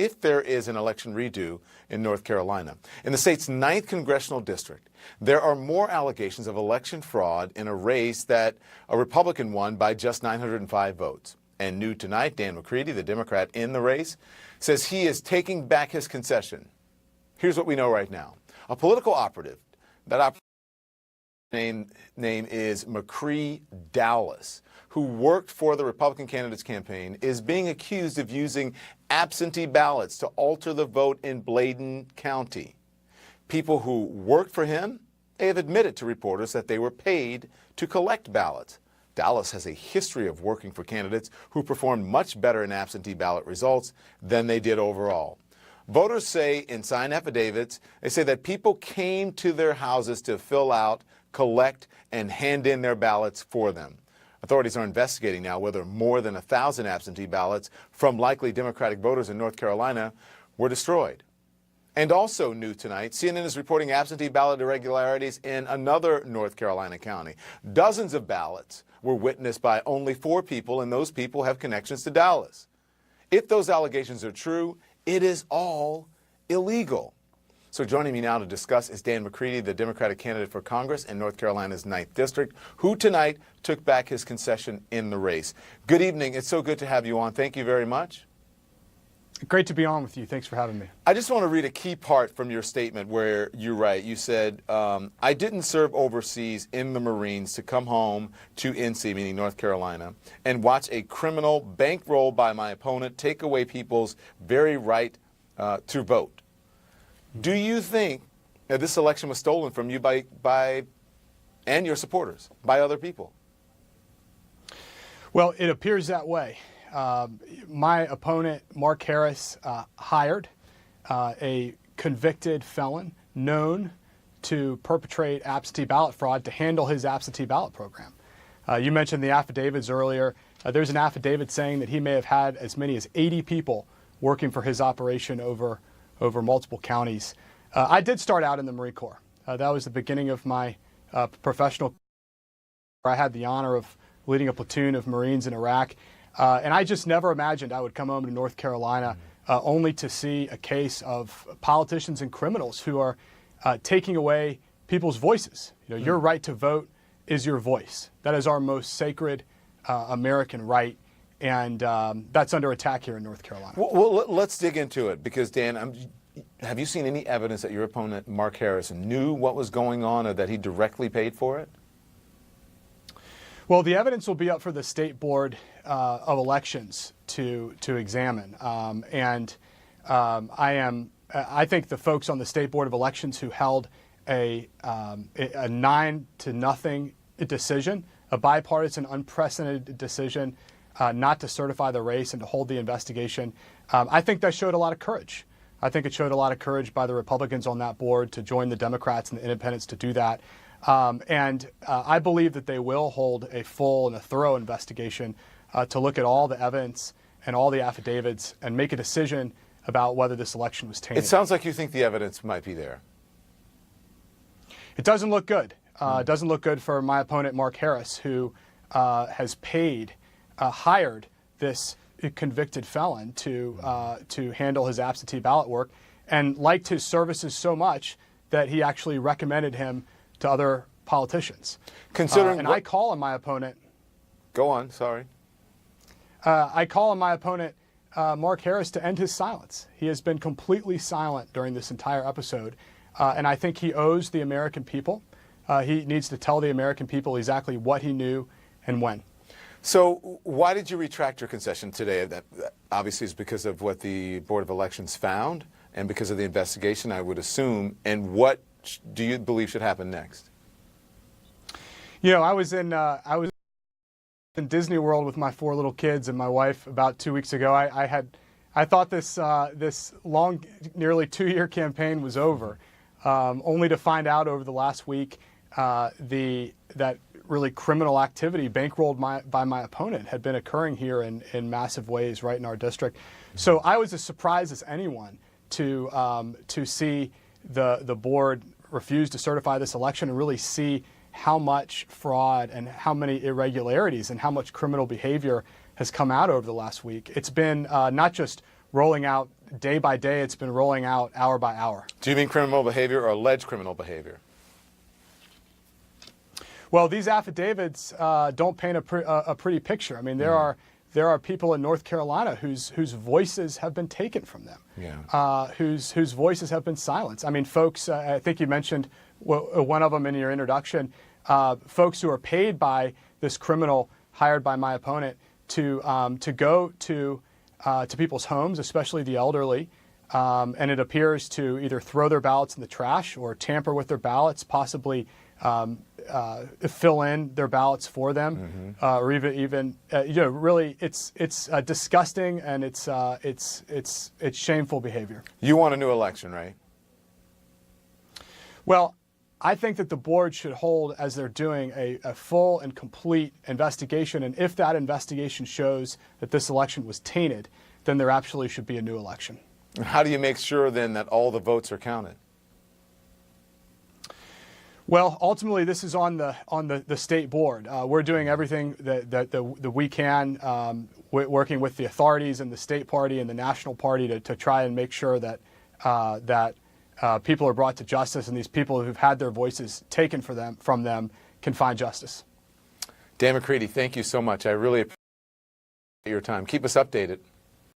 if there is an election redo in North Carolina. In the state's 9th congressional district, there are more allegations of election fraud in a race that a Republican won by just 905 votes. And new tonight, Dan McCready, the Democrat in the race, says he is taking back his concession. Here's what we know right now. A political operative, that name is McCree Dowless, who worked for the Republican candidate's campaign, is being accused of using absentee ballots to alter the vote in Bladen County. People who worked for him, they have admitted to reporters that they were paid to collect ballots. Dowless has a history of working for candidates who performed much better in absentee ballot results than they did overall. Voters say in signed affidavits, they say that people came to their houses to fill out, collect, and hand in their ballots for them. Authorities are investigating now whether more than 1,000 absentee ballots from likely Democratic voters in North Carolina were destroyed. And also new tonight, CNN is reporting absentee ballot irregularities in another North Carolina county. Dozens of ballots were witnessed by only 4 people, and those people have connections to Dallas. If those allegations are true, it is all illegal. So joining me now to discuss is Dan McCready, the Democratic candidate for Congress in North Carolina's 9th District, who tonight took back his concession in the race. Good evening. It's so good to have you on. Thank you very much. Great to be on with you. Thanks for having me. I just want to read a key part from your statement where you write, you said, I didn't serve overseas in the Marines to come home to NC, meaning North Carolina, and watch a criminal bankroll by my opponent take away people's very right to vote. Do you think that this election was stolen from you by and your supporters, by other people? Well, it appears that way. My opponent, Mark Harris, hired a convicted felon known to perpetrate absentee ballot fraud to handle his absentee ballot program. You mentioned the affidavits earlier. There's an affidavit saying that he may have had as many as 80 people working for his operation over multiple counties. I did start out in the Marine Corps. That was the beginning of my professional career. I had the honor of leading a platoon of Marines in Iraq. And I just never imagined I would come home to North Carolina only to see a case of politicians and criminals who are taking away people's voices. You know, your right to vote is your voice. That is our most sacred American right, and that's under attack here in North Carolina. Well, let's dig into it because, Dan, have you seen any evidence that your opponent, Mark Harris, knew what was going on or that he directly paid for it? Well, the evidence will be up for the State Board of Elections to examine, I think the folks on the State Board of Elections who held a 9-0 decision, a bipartisan, unprecedented decision, not to certify the race and to hold the investigation, I think that showed a lot of courage. I think it showed a lot of courage by the Republicans on that board to join the Democrats and the Independents to do that. I believe that they will hold a full and a thorough investigation to look at all the evidence and all the affidavits and make a decision about whether this election was tainted. It sounds like you think the evidence might be there. It doesn't look good. It doesn't look good for my opponent, Mark Harris, who has hired this convicted felon to handle his absentee ballot work and liked his services so much that he actually recommended him to other politicians. I call on my opponent. Go on, sorry. I call on my opponent, Mark Harris, to end his silence. He has been completely silent during this entire episode, and I think he owes the American people. He needs to tell the American people exactly what he knew and when. So why did you retract your concession today? That obviously is because of what the Board of Elections found and because of the investigation, I would assume. And what do you believe should happen next? You know, I was in Disney World with my 4 little kids and my wife about 2 weeks ago. I thought this long, nearly 2-year campaign was over, only to find out over the last week that really criminal activity bankrolled by my opponent had been occurring here in massive ways right in our district. So I was as surprised as anyone to see the board refuse to certify this election and really see how much fraud and how many irregularities and how much criminal behavior has come out over the last week. It's been not just rolling out day by day. It's been rolling out hour by hour. Do you mean criminal behavior or alleged criminal behavior? Well, these affidavits don't paint a pretty picture. I mean, there are people in North Carolina whose voices have been taken from them, whose voices have been silenced. I mean, folks, I think you mentioned one of them in your introduction, folks who are paid by this criminal hired by my opponent to go to people's homes, especially the elderly, and it appears to either throw their ballots in the trash or tamper with their ballots, possibly fill in their ballots for them, or even really, it's disgusting and it's shameful behavior. You want a new election, right? Well, I think that the board should hold, as they're doing, a full and complete investigation, and if that investigation shows that this election was tainted, then there absolutely should be a new election. And how do you make sure then that all the votes are counted? Well, ultimately, this is on the state board. We're doing everything that we can, working with the authorities and the state party and the national party to try and make sure that people are brought to justice, and these people who've had their voices taken from them can find justice. Dan McCready, thank you so much. I really appreciate your time. Keep us updated.